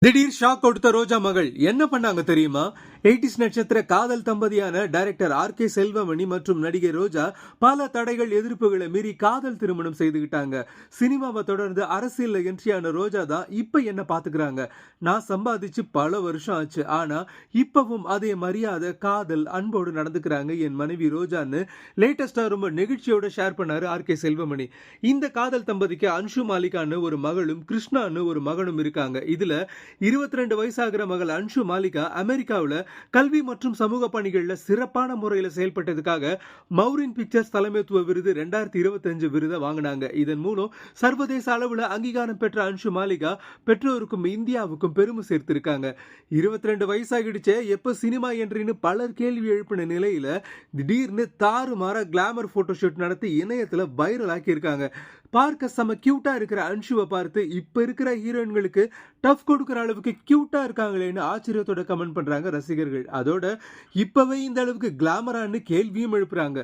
திடீர் ஷாக் கொடுத்த ரோஜா மகள் என்ன பண்ணாங்க தெரியுமா? 80s நட்சத்திர காதல் தம்பதியான டைரக்டர் ஆர்.கே. செல்வமணி மற்றும் நடிகை ரோஜா பல தடைகள் எதிர்ப்புகளை மீறி காதல் திருமணம் செய்துகிட்டாங்க. சினிமாவை தொடர்ந்து அரசியல்ல என்ட்ரியான ரோஜா தான் இப்ப என்ன பாத்துக்கிறாங்க. நான் சம்பாதிச்சு பல வருஷம் ஆச்சு, ஆனா இப்பவும் அதே மரியாதை, காதல், அன்போடு நடந்துக்கிறாங்க என் மனைவி ரோஜான்னு லேட்டஸ்டா ரொம்ப நெகிழ்ச்சியோட ஷேர் பண்ணாரு ஆர்.கே. செல்வமணி. இந்த காதல் தம்பதிக்கு அன்ஷு மாலிகான்னு ஒரு மகளும் கிருஷ்ணான்னு ஒரு மகனும் இருக்காங்க. இதுல 22 வயசாகிற மகள் அன்ஷு மாலிகா அமெரிக்காவில் கல்வி மற்றும் சமூக பணிகள்ல சிறப்பான முறையில் செயல்பட்டதுக்காக மௌரின் பிக்சர்ஸ் தலைமைத்துவ விருது 2025 விருதை வாங்கினாங்க. இதன் மூலம் சர்வதேச அளவில் அங்கீகாரம் பெற்ற அன்ஷு மாலிகா பெற்றோருக்கும் இந்தியாவுக்கும் பெருமை சேர்த்திருக்காங்க. 22 வயசாகிடுச்சே, எப்ப சினிமா என்றின்னு பலர் கேள்வி எழுப்பின நிலையில திடீர்னு தாறுமாற கிளாமர் போட்டோஷூட் நடத்தி இணையத்துல வைரல் ஆக்கி இருக்காங்க. பார்க்க செம கியூட்டா இருக்கிற அன்ஷுவை பார்த்து இப்ப இருக்கிற ஹீரோயின்களுக்கு டஃப் கொடுக்கிற அளவுக்கு கியூட்டா இருக்காங்களேன்னு ஆச்சரியத்தோட கமெண்ட் பண்றாங்க ரசிகர்கள். அதோட இப்பவே இந்த அளவுக்கு கிளாமரான்னு கேள்வியும் எழுப்புறாங்க.